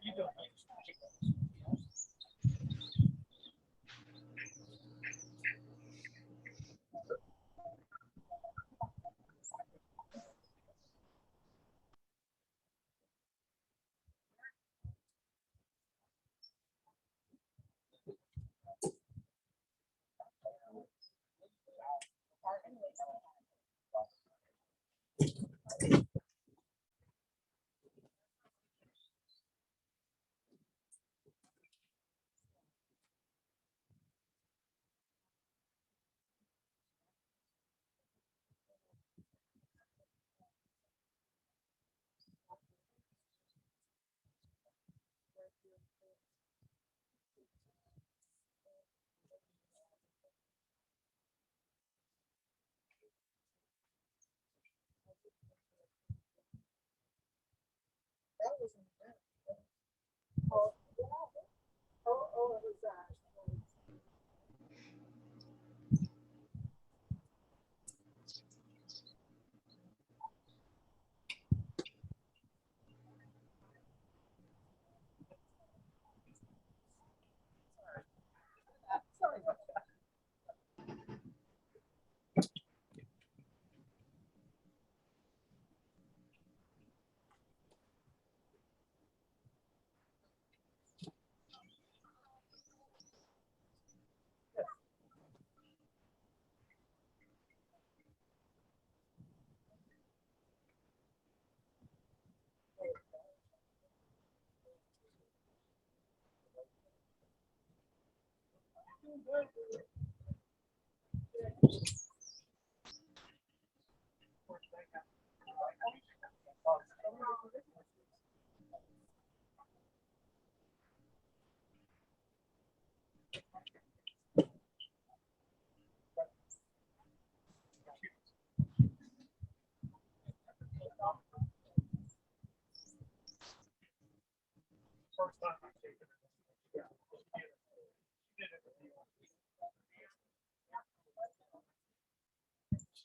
She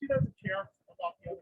doesn't care about the other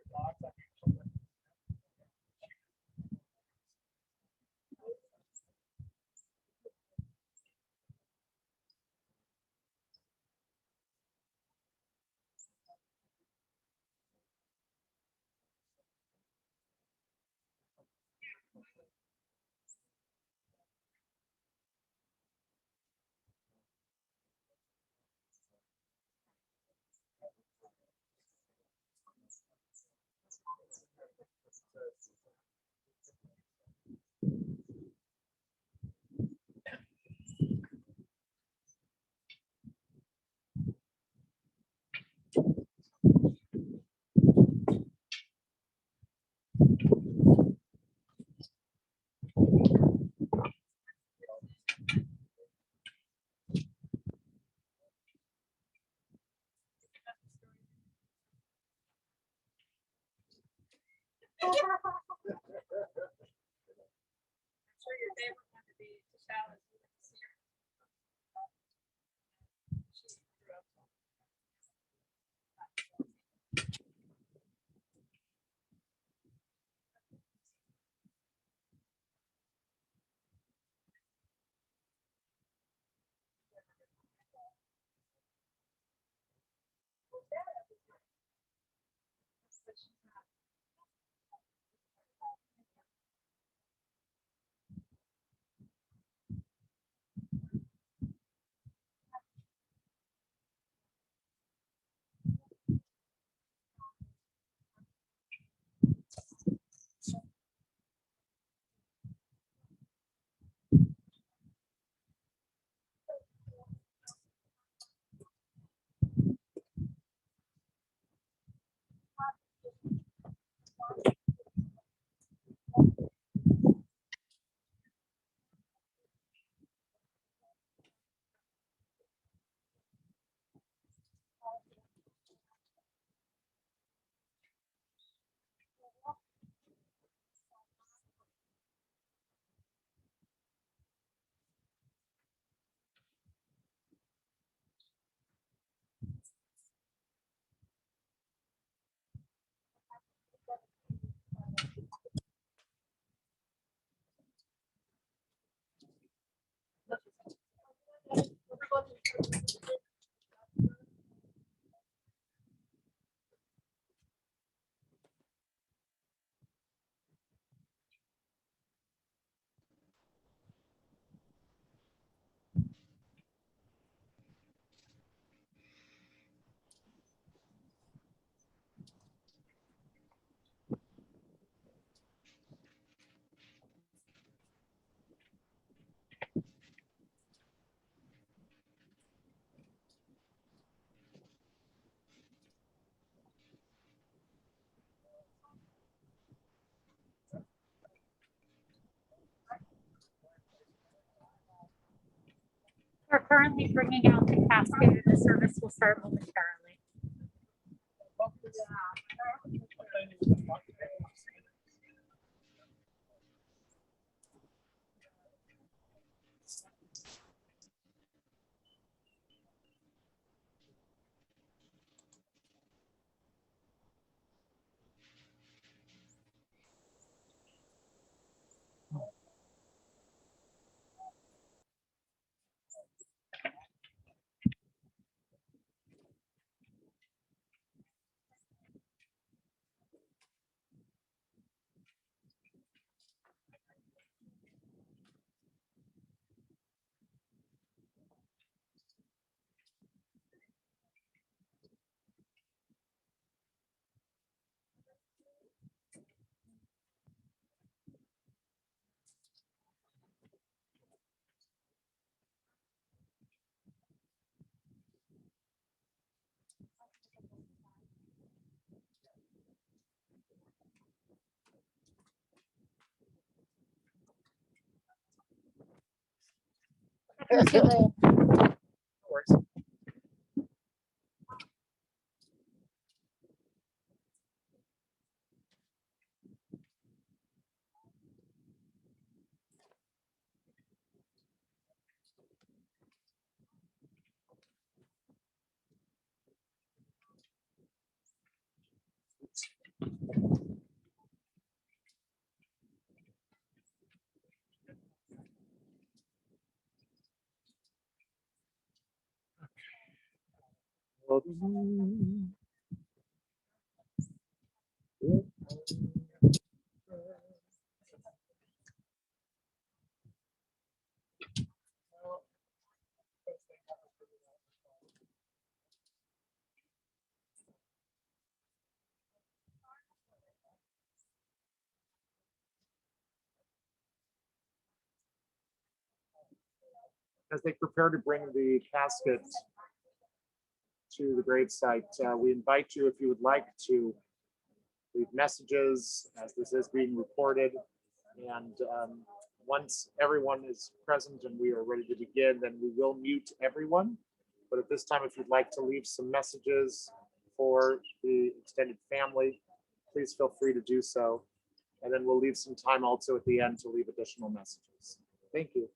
dogs. currently bringing out the casket and the service will start momentarily. As they prepare to bring the casket to the gravesite, we invite you, if you would like, to leave messages as this is being recorded. And once everyone is present and we are ready to begin, then we will mute everyone. But at this time, if you'd like to leave some messages for the extended family, please feel free to do so. And then we'll leave some time also at the end to leave additional messages. Thank you.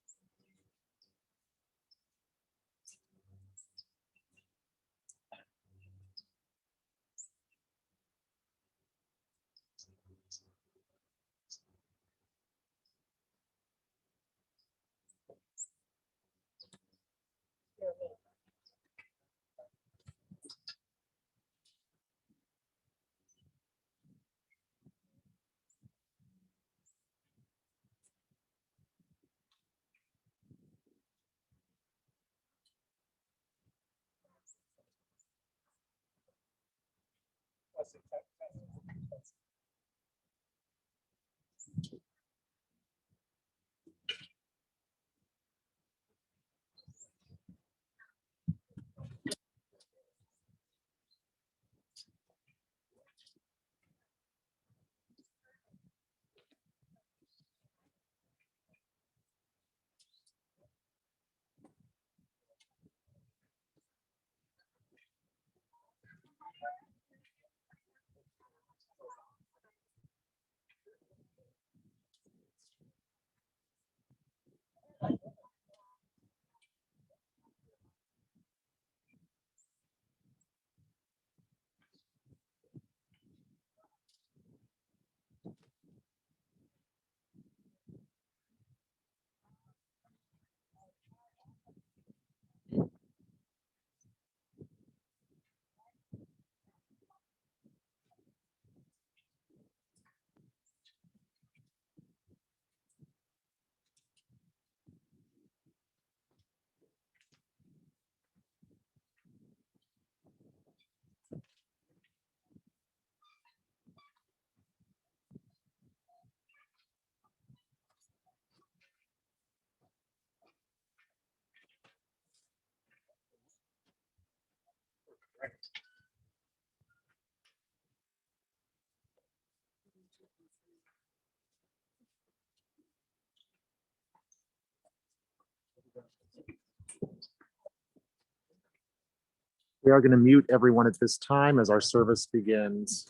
We are going to mute everyone at this time as our service begins.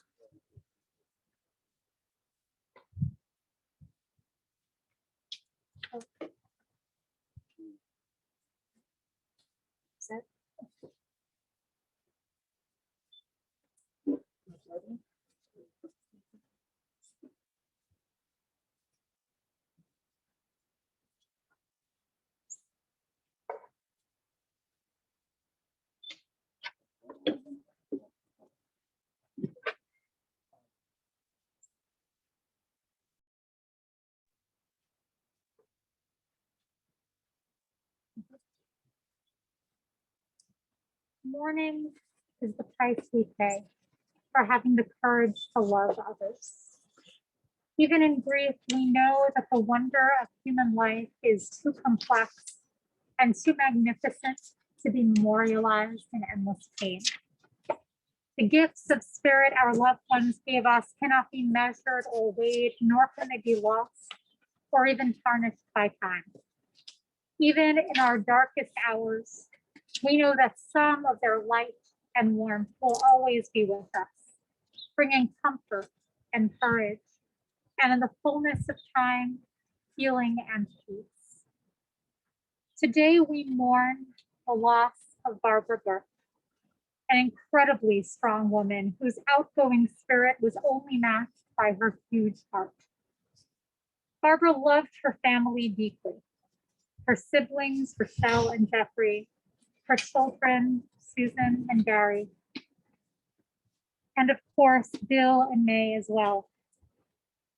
Mourning is the price we pay for having the courage to love others. Even in grief, we know that the wonder of human life is too complex and too magnificent to be memorialized in endless pain. The gifts of spirit our loved ones gave us cannot be measured or weighed, nor can they be lost or even tarnished by time. Even in our darkest hours, we know that some of their light and warmth will always be with us, bringing comfort and courage, and in the fullness of time, healing and peace. Today, we mourn the loss of Barbara Burke, an incredibly strong woman whose outgoing spirit was only matched by her huge heart. Barbara loved her family deeply, her siblings, Rochelle and Jeffrey, her children, Susan and Gary, and of course, Bill and May as well.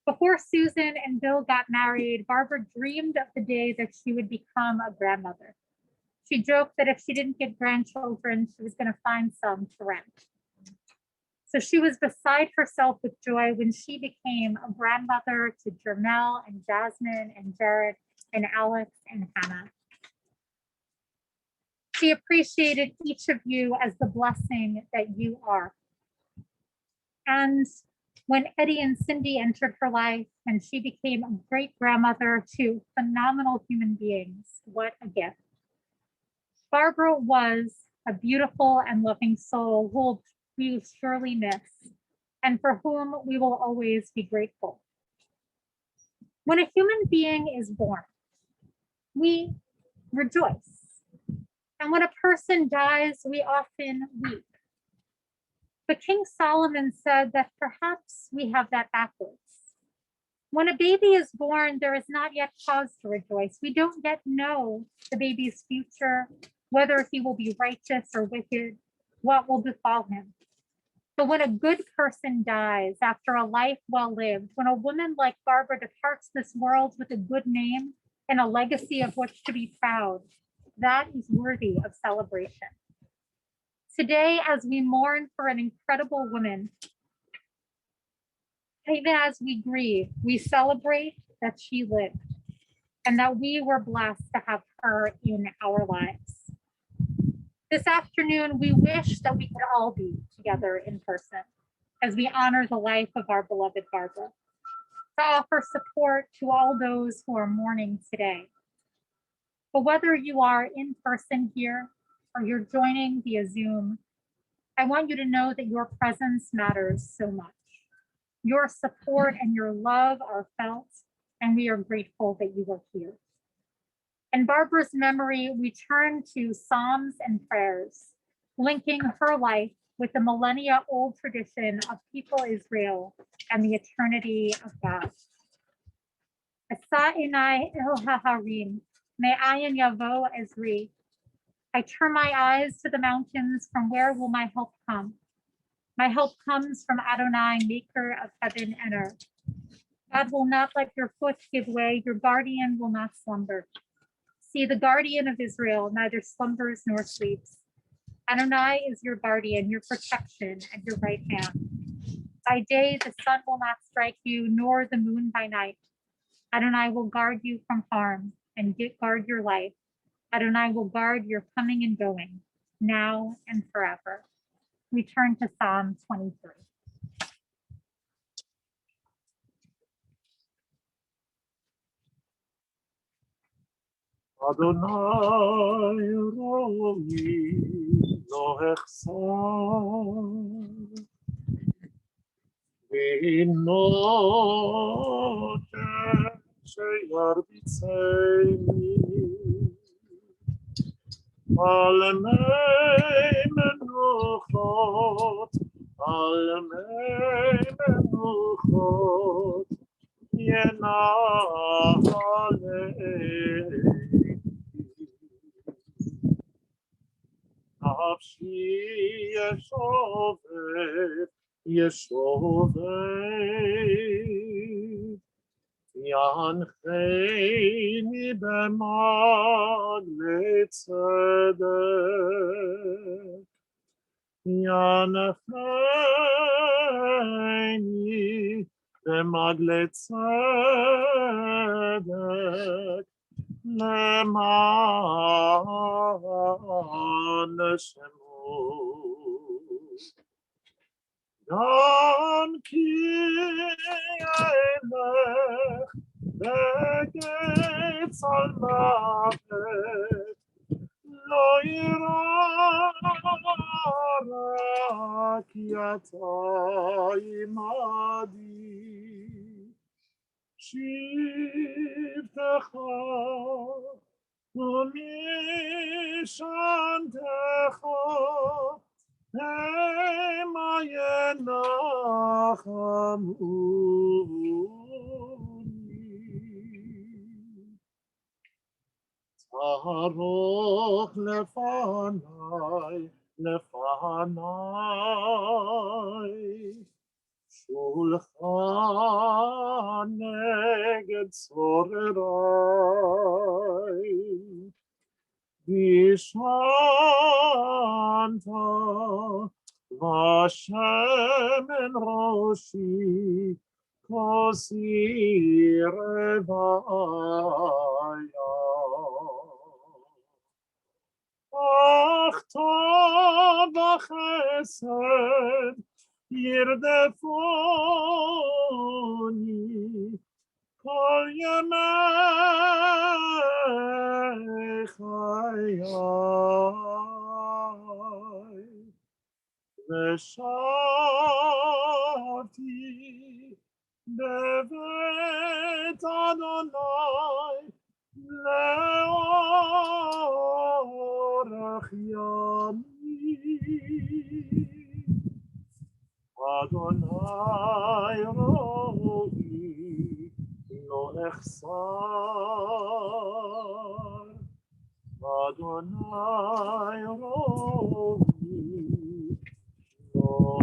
Before Susan and Bill got married, Barbara dreamed of the day that she would become a grandmother. She joked that if she didn't get grandchildren, she was going to find some to rent. So she was beside herself with joy when she became a grandmother to Jermel and Jasmine and Jared and Alex and Hannah. She appreciated each of you as the blessing that you are. And when Eddie and Cindy entered her life and she became a great grandmother to phenomenal human beings, what a gift. Barbara was a beautiful and loving soul who we will surely miss and for whom we will always be grateful. When a human being is born, we rejoice. And when a person dies, we often weep. But King Solomon said that perhaps we have that backwards. When a baby is born, there is not yet cause to rejoice. We don't yet know the baby's future, whether he will be righteous or wicked, what will befall him. But when a good person dies after a life well lived, when a woman like Barbara departs this world with a good name and a legacy of which to be proud, that is worthy of celebration. Today, as we mourn for an incredible woman, even as we grieve, we celebrate that she lived and that we were blessed to have her in our lives. This afternoon, we wish that we could all be together in person as we honor the life of our beloved Barbara, to offer support to all those who are mourning today. But whether you are in person here or you're joining via Zoom, I want you to know that your presence matters so much. Your support and your love are felt, and we are grateful that you are here. In Barbara's memory, we turn to Psalms and prayers, linking her life with the millennia-old tradition of people Israel and the eternity of God. Asa enai el haharim, me'ayin yavo ezri. I turn my eyes to the mountains, from where will my help come? My help comes from Adonai, maker of heaven and earth. God will not let your foot give way, your guardian will not slumber. See, the guardian of Israel neither slumbers nor sleeps. Adonai is your guardian, your protection, and your right hand. By day the sun will not strike you, nor the moon by night. Adonai will guard you from harm and guard your life. Adonai will guard your coming and going, now and forever. We turn to Psalm 23. Adonai Roi, לא אחסר בנות שירביצני על מי מנוחות ינהלני נפשי ישובב ינחני במעגלי צדק ינחני במעגלי צדק למען שמו גם כי אלך בגיא צלמוות לא יירא רע כי אתה עמדי שבטך ומשענתך המה ינחמוני תערוך לפניי שולחן נגד צורריי בשענת ושמן ראשי כוסי רוויה אך טוב וחסד ירדפוני כל ימי חיי ושבתי בבית אדוני לאורך ימים אדוני רואי לא אחסר אדוני רואי לא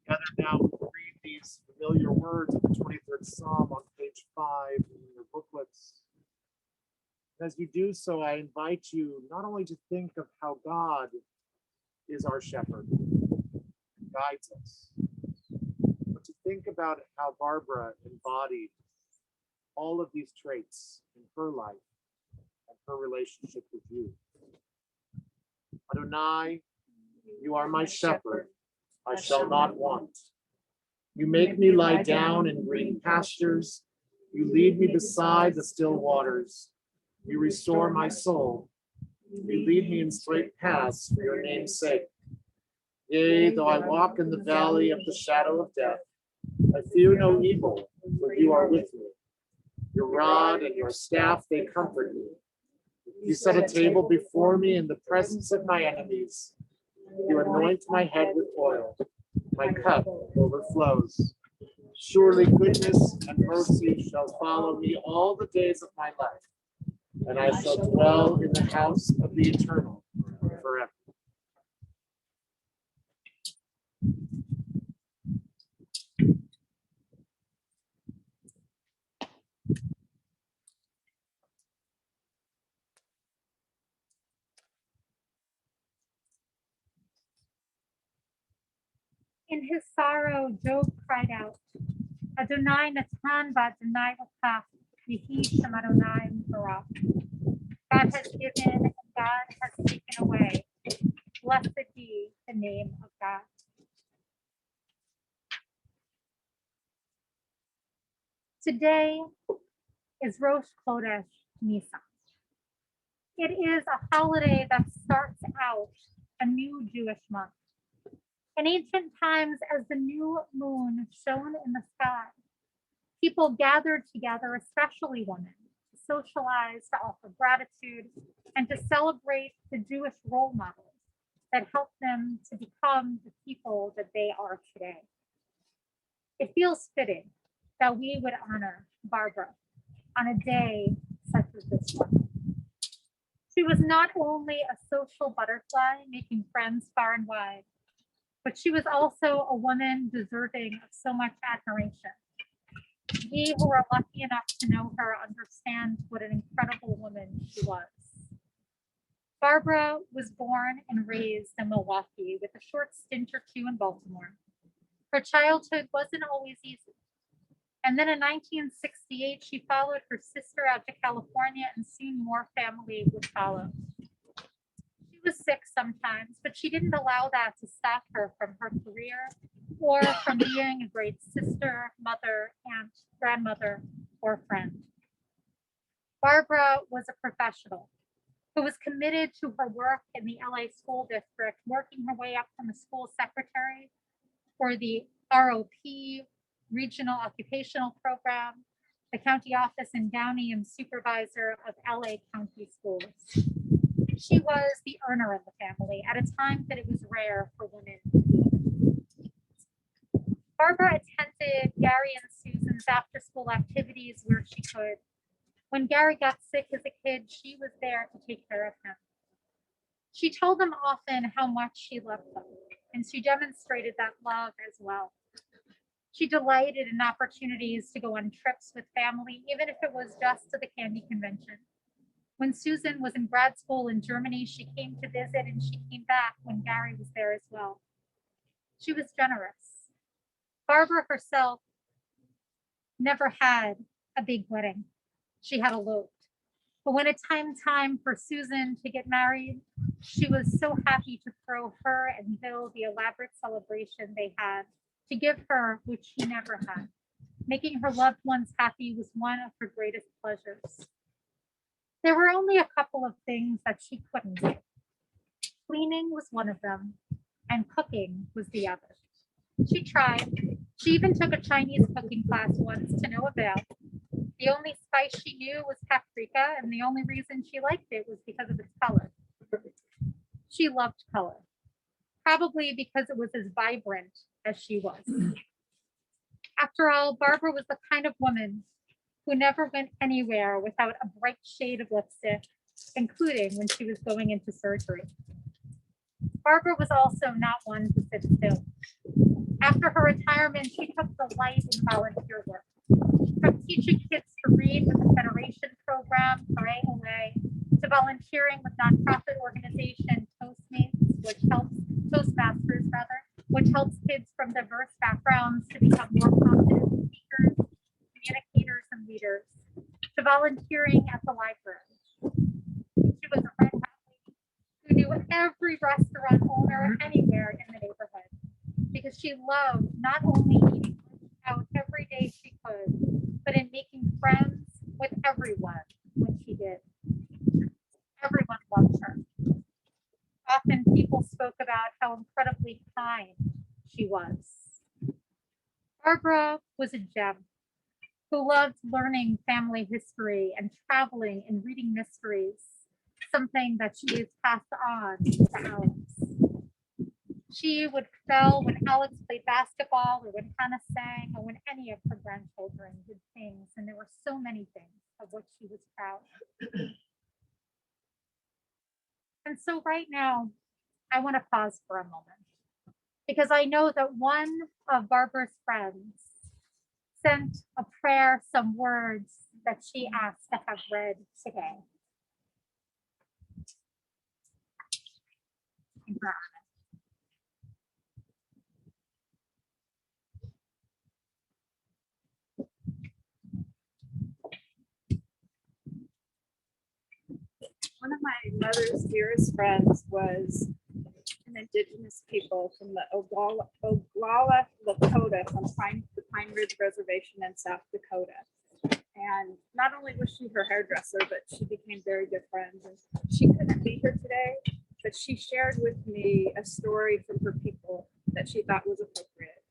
Together now we read these familiar words of the 23rd Psalm on page 5 in your booklets. As you do so, I invite you not only to think of how God is our shepherd, and guides us, but to think about how Barbara embodied all of these traits in her life and her relationship with you. Adonai, you are my shepherd, I shall not want. You make me lie down in green pastures. You lead me beside the still waters. You restore my soul. You lead me in straight paths for your name's sake. Yea, though I walk in the valley of the shadow of death, I fear no evil, for you are with me. Your rod and your staff, they comfort me. You set a table before me in the presence of my enemies. You anoint my head with oil. My cup overflows. Surely goodness and mercy shall follow me all the days of my life, and I shall dwell in the house of the Eternal forever. In his sorrow, Job cried out, Adonai Natan v'Adonai Lakach, Yehi Shem Adonai Barak. God has given and God has taken away. Blessed be the name of God. Today is Rosh Chodesh Nisan. It is a holiday that starts out a new Jewish month. In ancient times, as the new moon shone in the sky, people gathered together, especially women, to socialize, to offer gratitude, and to celebrate the Jewish role models that helped them to become the people that they are today. It feels fitting that we would honor Barbara on a day such as this one. She was not only a social butterfly, making friends far and wide, but she was also a woman deserving of so much admiration. We who are lucky enough to know her understand what an incredible woman she was. Barbara was born and raised in Milwaukee with a short stint or two in Baltimore. Her childhood wasn't always easy. And then in 1968, she followed her sister out to California, and soon more family would follow. She was sick sometimes, but she didn't allow that to stop her from her career or from being a great sister, mother, aunt, grandmother, or friend. Barbara was a professional who was committed to her work in the LA school district, working her way up from a school secretary for the ROP, Regional Occupational Program, the county office in Downey, and supervisor of LA County Schools. She was the earner of the family at a time that it was rare for women. Barbara attended Gary and Susan's after school activities where she could. When Gary got sick as a kid, she was there to take care of him. She told them often how much she loved them, and she demonstrated that love as well. She delighted in opportunities to go on trips with family, even if it was just to the candy convention. When Susan was in grad school in Germany, she came to visit, and she came back when Gary was there as well. She was generous. Barbara herself never had a big wedding. She had eloped. But when it came time for Susan to get married, she was so happy to throw her and Bill the elaborate celebration they had, to give her what she never had. Making her loved ones happy was one of her greatest pleasures. There were only a couple of things that she couldn't do. Cleaning was one of them, and cooking was the other. She tried. She even took a Chinese cooking class once to no avail. The only spice she knew was paprika, and the only reason she liked it was because of its color. She loved color, probably because it was as vibrant as she was. After all, Barbara was the kind of woman who never went anywhere without a bright shade of lipstick, including when she was going into surgery. Barbara was also not one to sit still. After her retirement, she took delight in volunteer work, from teaching kids to read with the Federation program, Pray Away, to volunteering with nonprofit organization Toastmasters, which helps kids from diverse backgrounds to become more confident speakers, communicators, and leaders, to volunteering at the library. She was a red hat lady who knew every restaurant owner anywhere in the neighborhood, because she loved not only eating out every day she could, but in making friends with everyone when she did. Everyone loved her. Often people spoke about how incredibly kind she was. Barbara was a gem who loved learning family history and traveling and reading mysteries, something that she has passed on to Alex. She would spell when Alex played basketball, or when Hannah sang, or when any of her grandchildren did things, and there were so many things of which she was proud. And so right now, I want to pause for a moment, because I know that one of Barbara's friends sent a prayer, some words that she asked to have read today. One of my mother's dearest friends was an indigenous people from the Oglala Lakota from the Pine Ridge Reservation in South Dakota. And not only was she her hairdresser, but she became very good friends. And she couldn't be here today, but she shared with me a story from her people that she thought was appropriate.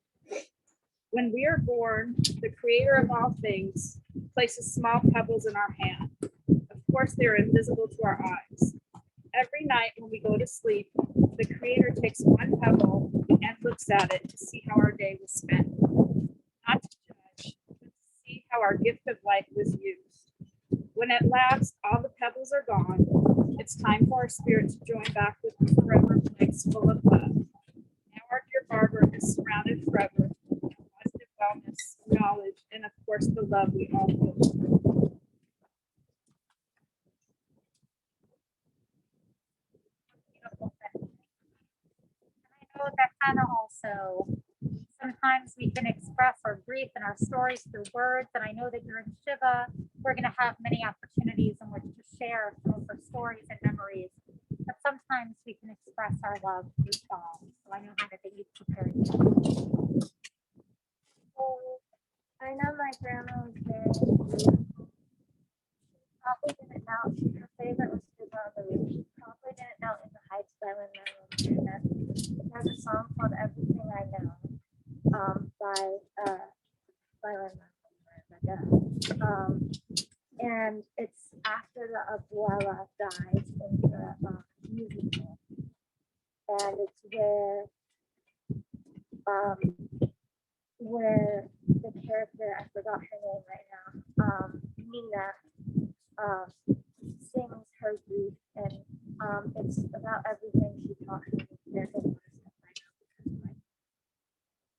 When we are born, the creator of all things places small pebbles in our hand. Of course, they are invisible to our eyes. Every night when we go to sleep, the creator takes one pebble and looks at it to see how our day was spent. Not to judge, but to see how our gift of life was used. When at last all the pebbles are gone, it's time for our spirit to join back with the forever place full of love. Now our dear Barbara is surrounded forever with positive wellness, knowledge, and of course the love we all feel. Beautiful thing. And I know that Hannah also, sometimes we can express our grief and our stories through words. And I know that you're in Shiva. We're going to have many opportunities in which to share some of our stories and memories. But sometimes we can express our love through song. So I know Hannah that you've prepared that. Oh, I know my grandma was very beautiful. She probably didn't know. Her favorite was Sugar on the Roof. She probably didn't know In the Heights by Lin-Manuel Miranda. There's a song called Everything I Know by Lin-Manuel Miranda. And it's after the abuela dies in the musical. And it's where the character, I forgot her name right now, Nina, sings her grief, and it's about everything she taught me. There's a lot of stuff I know because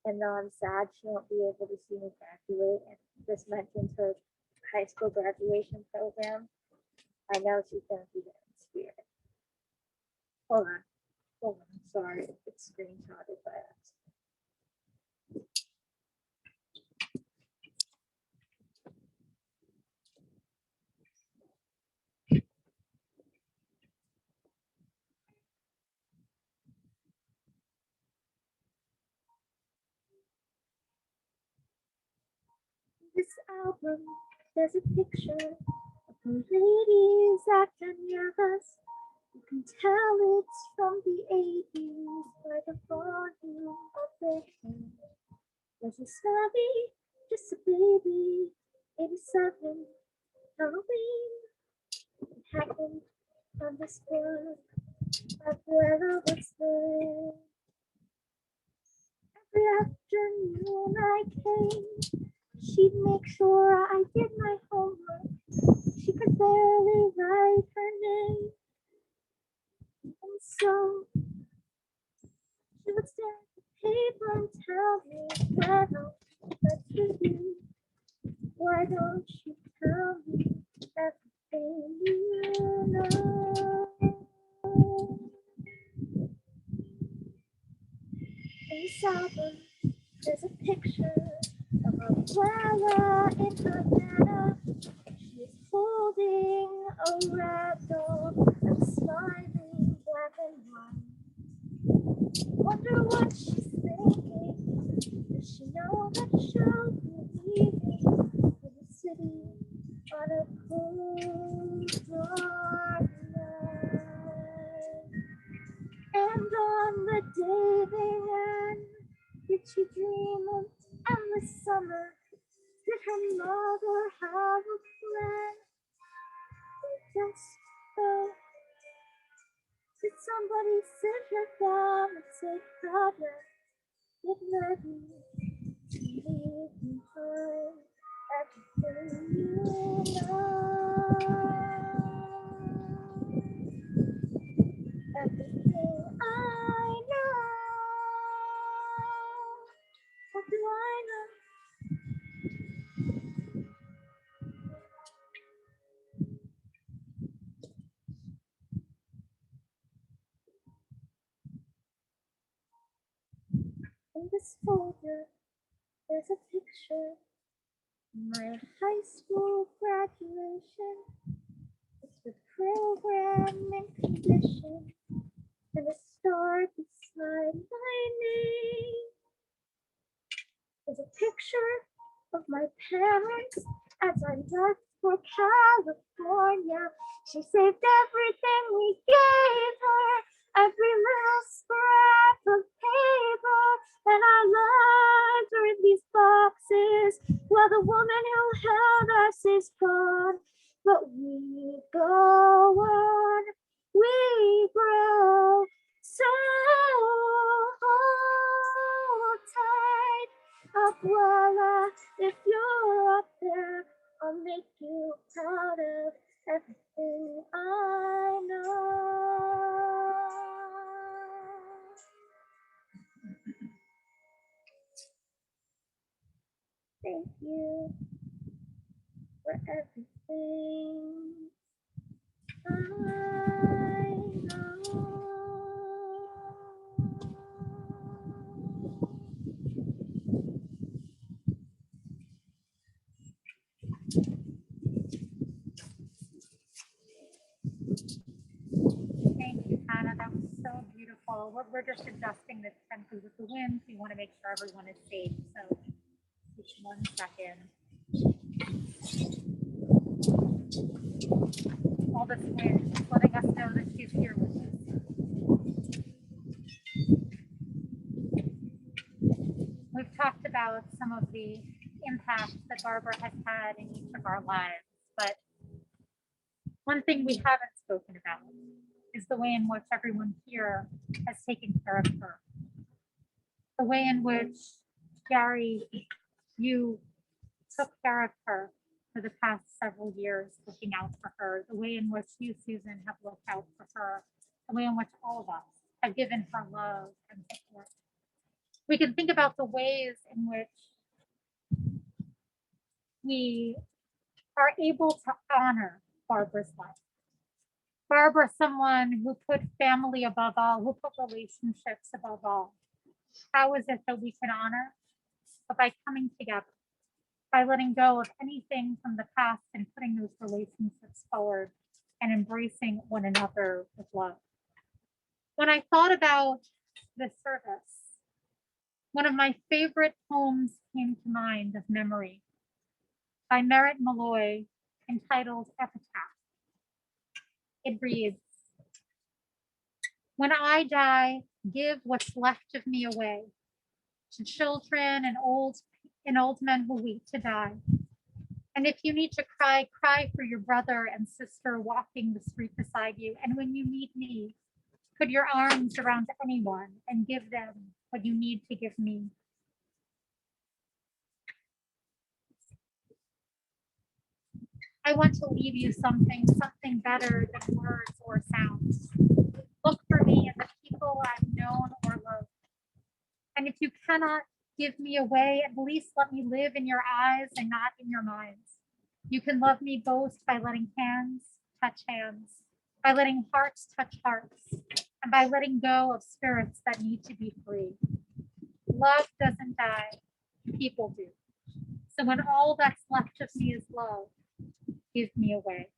and though I'm sad she won't be able to see me graduate, and this mentions her high school graduation program, I know she's gonna be there in spirit. Hold on, sorry, it's screenshotted by us. This album, there's a picture of a lady Zach Daniela's. You can tell it's from the 80s by the volume of their hair. There's a Sally, just a baby, 87, Halloween. It happened on this book. Abuela was there. Every afternoon I came, she'd make sure I did my homework. She could barely write her name. And so she would stare at the paper and tell me, well, that's for you. Why don't you tell me everything you know? In this album, there's a picture of Abuela in Havana. She's holding a rat dog and smiling black and white. Wonder what she's thinking. Does she know that she'll be leaving for the city on a cold, dark night? And on the day they end, did she dream of endless summer? Did her mother have a plan? Yes, though. Did somebody sit her down and say, Father, get ready to leave behind everything you know? Everything I know. What do I know? In this folder, there's a picture of my high school graduation. It's the program and condition, and a star beside my name. There's a picture of my parents as I left for California. She saved everything we gave her, every little scrap of paper, and our lives are in these boxes. Well, the woman who held us is gone, but we go on, we grow. So hold tight, Abuela, if you're up there, I'll make you proud of everything I know. Thank you for everything I know. Thank you, Hannah. That was so beautiful. We're just adjusting this tempo with the winds. We want to make sure everyone is safe. So just 1 second. All this wind is letting us know that she's here with us. We've talked about some of the impacts that Barbara has had in each of our lives, but one thing we haven't spoken about is the way in which everyone here has taken care of her. The way in which, Gary, you took care of her for the past several years, looking out for her. The way in which you, Susan, have looked out for her. The way in which all of us have given her love and support. We can think about the ways in which we are able to honor Barbara's life. Barbara, someone who put family above all, who put relationships above all. How is it that we can honor? But by coming together, by letting go of anything from the past and putting those relationships forward and embracing one another with love. When I thought about this service, one of my favorite poems came to mind of memory by Merritt Malloy, entitled Epitaph. It reads, "When I die, give what's left of me away to children and old men who wait to die. And if you need to cry, cry for your brother and sister walking the street beside you. And when you need me, put your arms around anyone and give them what you need to give me." I want to leave you something better than words or sounds. Look for me in the people I've known or loved. And if you cannot give me away, at least let me live in your eyes and not in your minds. You can love me both by letting hands touch hands, by letting hearts touch hearts, and by letting go of spirits that need to be free. Love doesn't die, people do. So when all that's left of me is love, give me away.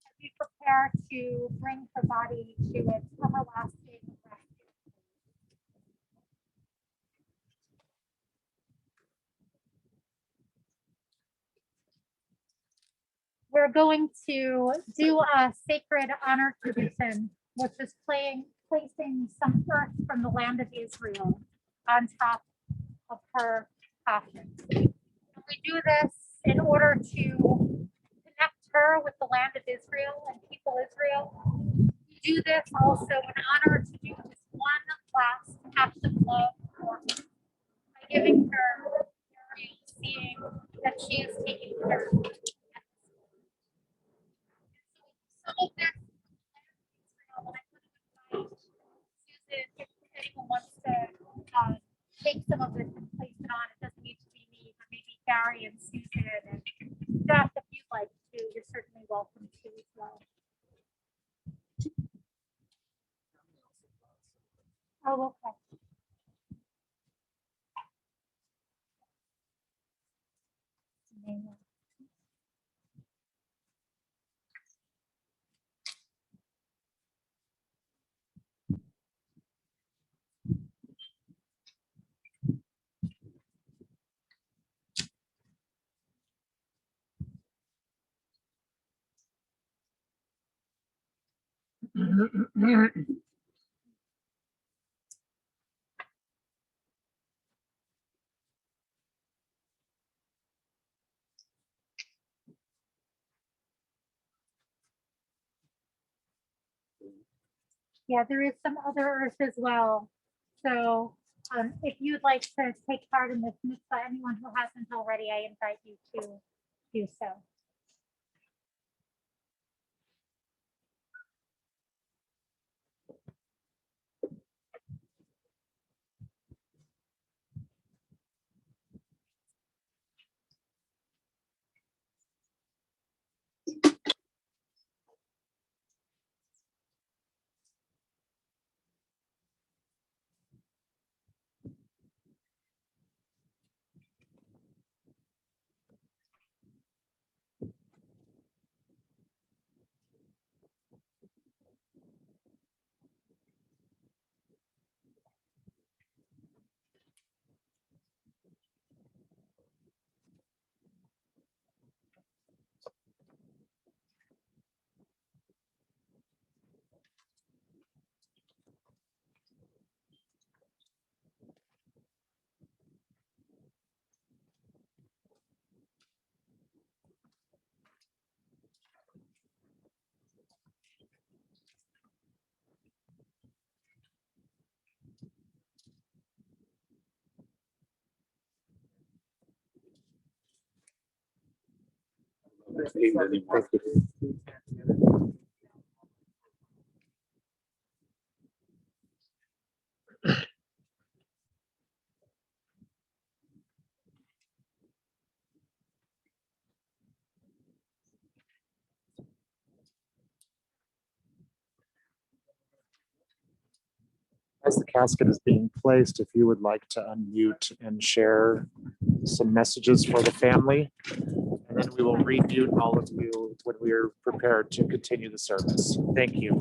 As we prepare to bring her body to its everlasting rest, we're going to do a sacred honor tradition, which is placing some earth from the land of Israel on top of her coffin. And we do this in order to connect her with the land of Israel and people Israel. We do this also in honor to do this one last act of love for her by giving her burial, seeing that she is taking care of her. Some of this Israel, and I would invite Susan, if anyone wants to take some of this and place it on. It doesn't need to be me, but maybe Gary and Susan and Jeff, if you'd like to, you're certainly welcome to as well. Oh, okay. Amazing. Yeah, there is some other earth as well. So if you'd like to take part in this mitzvah, anyone who hasn't already, I invite you to do so. As the casket is being placed, if you would like to unmute and share some messages for the family, and then we will remute all of you when we are prepared to continue the service. Thank you.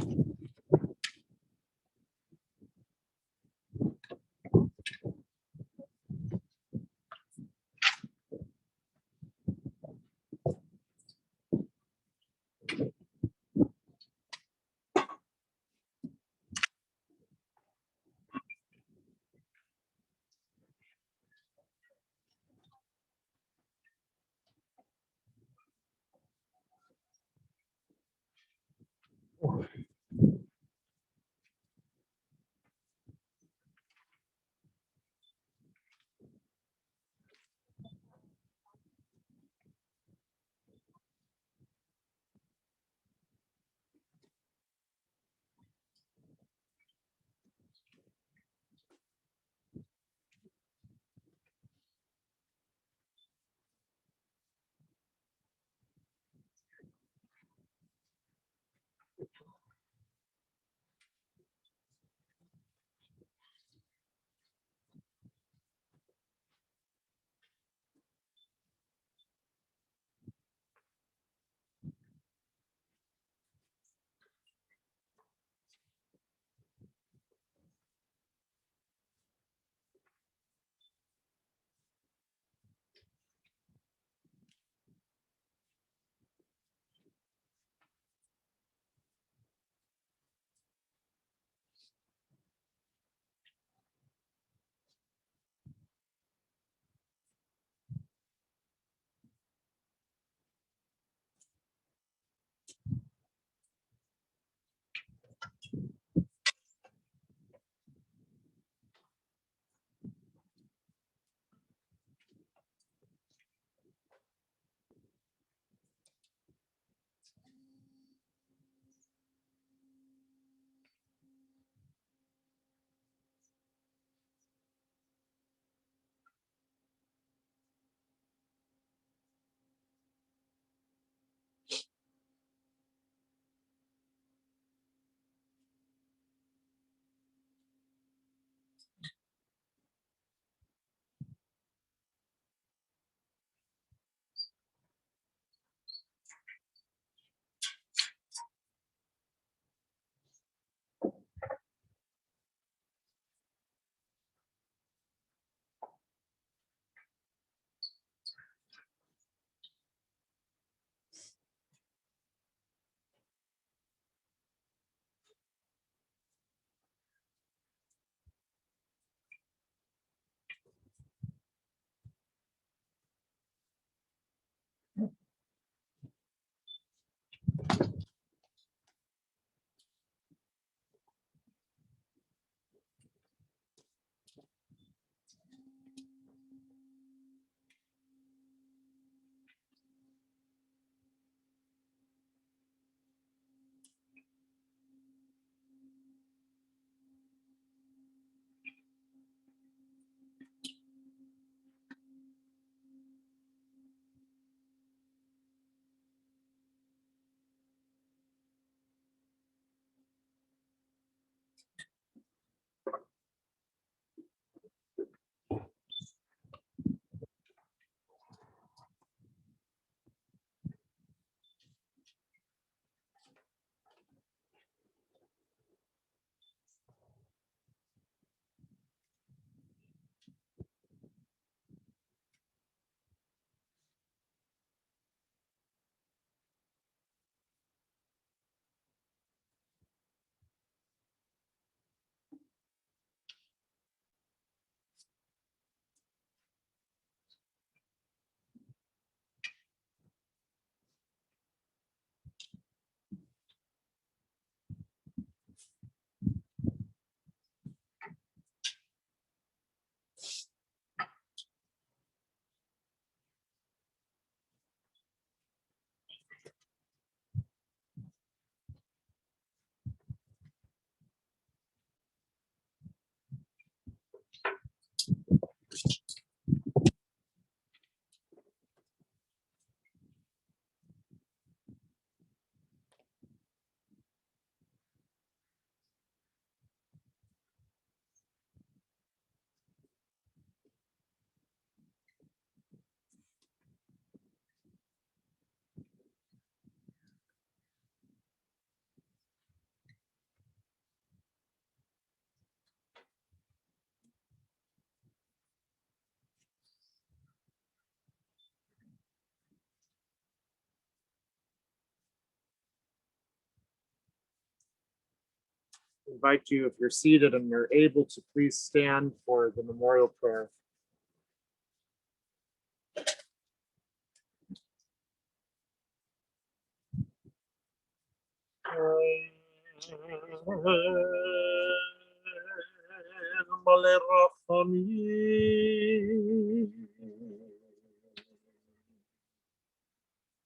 invite you, if you're seated and you're able, to please stand for the memorial prayer.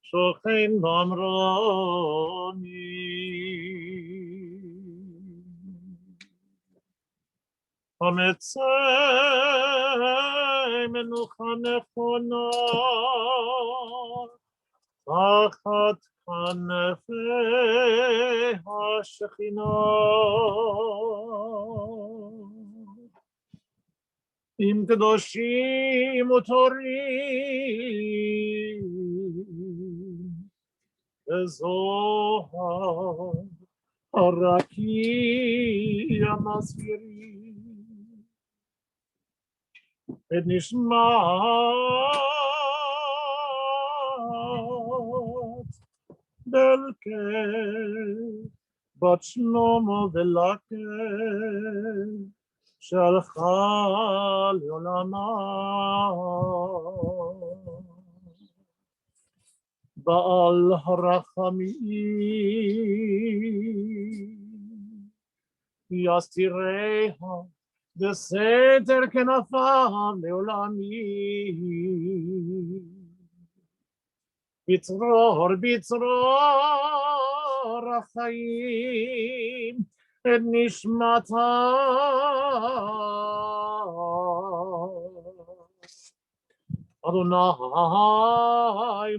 שוכן במרוני המצא מנוחה נכונה תחת כנפי השכינה עם קדושים וטהורים וזוהר הרקיע מזכירים את נשמת דלקה בת שלמה ולקה שהלכה לעולמה בעל הרחמים יסתיריה בסתר כנפיו לעולמים בצרור בצרור החיים את נשמתה אדוני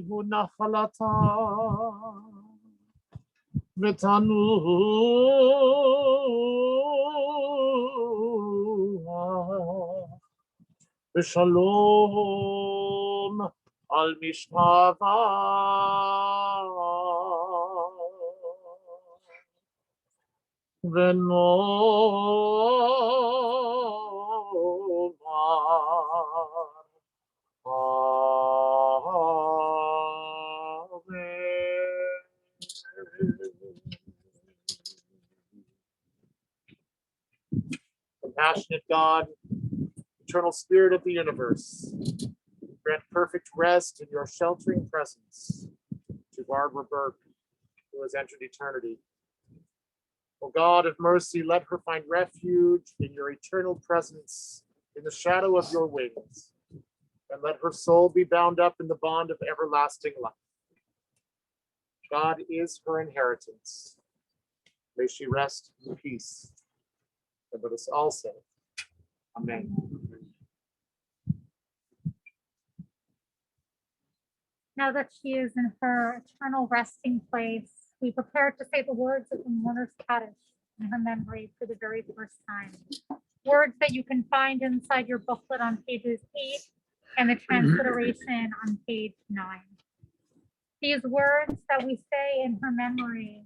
הוא נחלתה ותנוח בשלום על משכבה ונאמר Compassionate God, eternal spirit of the universe, grant perfect rest in your sheltering presence to Barbara Burke, who has entered eternity. O God of mercy, let her find refuge in your eternal presence in the shadow of your wings, and let her soul be bound up in the bond of everlasting life. God is her inheritance. May she rest in peace. And let us all say, Amen. Now that she is in her eternal resting place, we prepare to say the words of the mourner's Kaddish in her memory for the very first time. Words that you can find inside your booklet on pages 8 and the transliteration on page 9. These words that we say in her memory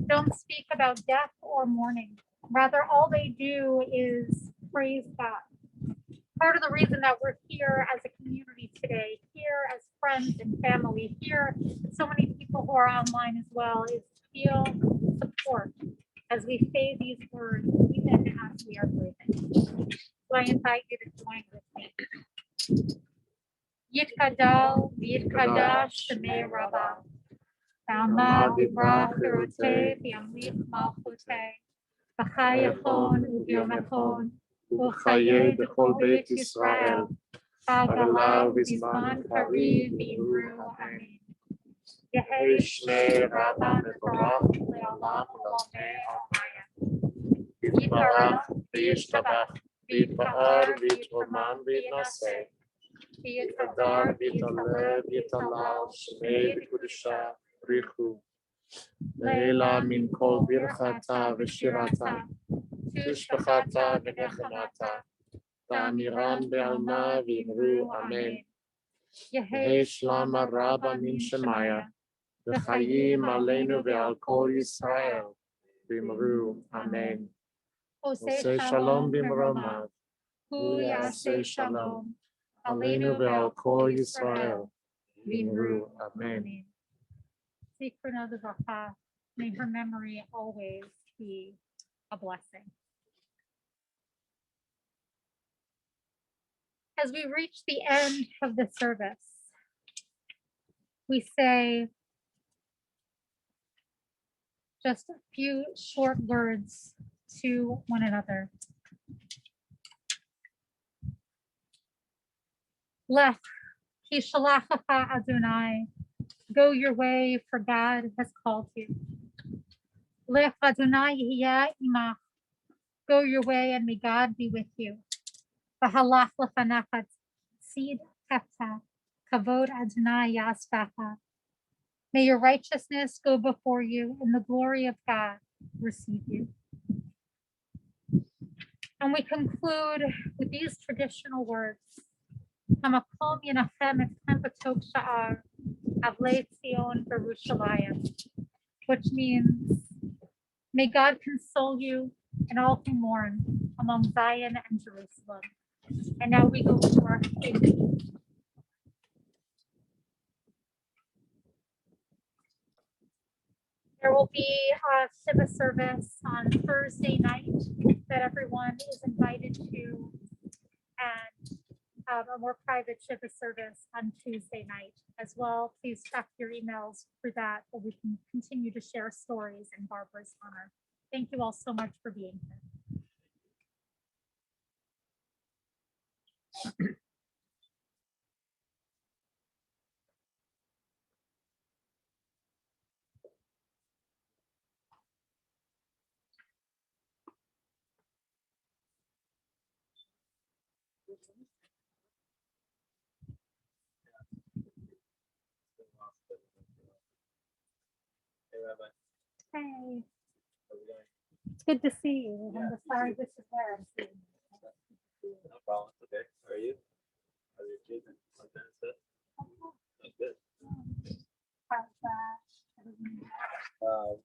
don't speak about death or mourning. Rather, all they do is praise God. Part of the reason that we're here as a community today, here as friends and family, here with so many people who are online as well, is to feel support as we say these words, even as we are breathing. So I invite you to join with me. Yitkadal, Yitkadash, Shemei Rabbah. Ta'amad Vibrach, Hiroteh, V'yamlich Malchuteh. B'chayachon, U'b'yomachon. U'chayeh b'chol Beit Yisrael. Ha'galav b'zman kariv v'imru. Amen. Yehei Shmei Rabbah Mevorach le'olam u'lamei almayah. Yitbarach v'yishtabach v'yitpa'ar v'yitroman v'yinaseh. V'yitadar v'yitaleh v'yitalal Shmei v'kudusha richu. Leila min kol birchata v'shirata. Tishbachata v'nechamata. Ta'amiran be'alma v'imru. Amen. Yehei Shlama Rabba min Shemaya. V'chayim aleinu ve'al kol Yisrael. V'imru. Amen. Osei shalom b'mromav. Hu yaseh shalom. Aleinu ve'al kol Yisrael. V'imru. Amen. Secret of the Bracha, may her memory always be a blessing. As we reach the end of the service, we say just a few short words to one another. Lech, ki shalachacha Adonai. Go your way, for God has called you. Lech Adonai yeh imach. Go your way, and may God be with you. V'halach lefanach tzid hefta. Kavod Adonai yasvacha. May your righteousness go before you, and the glory of God receive you. And we conclude with these traditional words. Hamakom yenachem etchem b'tov sha'ar, avlei Tzion v'Yerushalayim, which means, may God console you and all who mourn among Zion and Jerusalem. And now we go to our King. There will be a Shiva service on Thursday night that everyone is invited to, and a more private Shiva service on Tuesday night as well. Please check your emails for that, so we can continue to share stories in Barbara's honor. Thank you all so much for being here. Hey, it's good to see you. I'm sorry this is where I'm seeing you. No problem. It's okay. How are you? How are your kids and like that and stuff? That's good.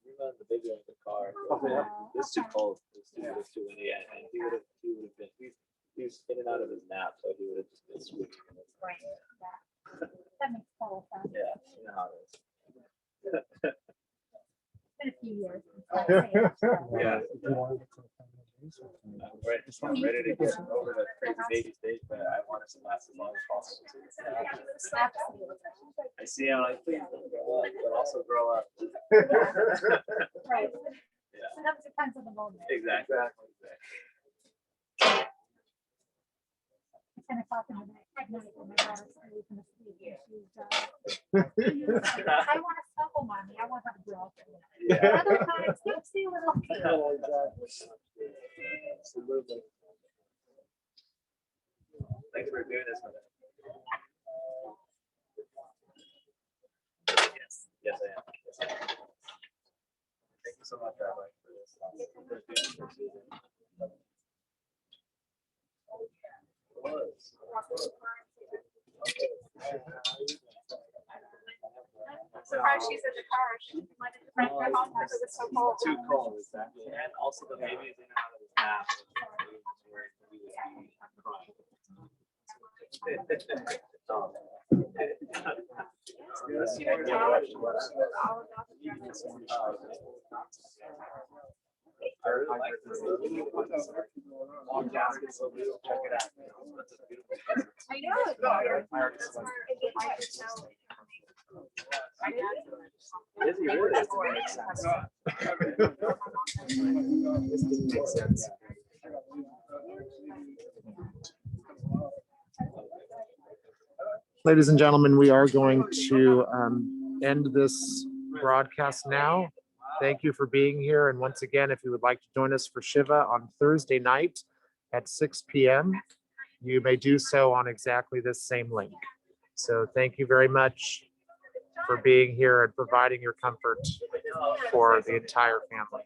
We run the big one in the car. It's too cold. It's too windy. And he would have been. He was in and out of his nap, so he would have just been sweet. Right. Yeah. That makes total sense. Yeah, you know how it is. It's been a few years. Yeah. I'm ready to get over the crazy baby stage, but I want it to last as long as possible. Absolutely. I see how I please don't grow up, but also grow up. Right. Yeah. So that depends on the moment. Exactly. 10 o'clock in the night, at night when my daughter's asleep and she's I want to snuggle, mommy. I want her to grow up. Yeah. Other times, let's see a little. Absolutely. Thanks for doing this with us. Yes, I am. Yes, I am. Thank you so much, Rabbi, for this. I'm surprised she's in the car. She wanted to bring her home because it was so cold. Too cold, exactly. And also the baby is in and out of his nap. I really like this. Long casket, so beautiful. Check it out. That's a beautiful piece. I know. Is he really? This didn't make sense. This didn't make sense. Ladies and gentlemen, we are going to end this broadcast now. Thank you for being here. And once again, if you would like to join us for Shiva on Thursday night at 6 p.m., you may do so on exactly this same link. So thank you very much for being here and providing your comfort for the entire family.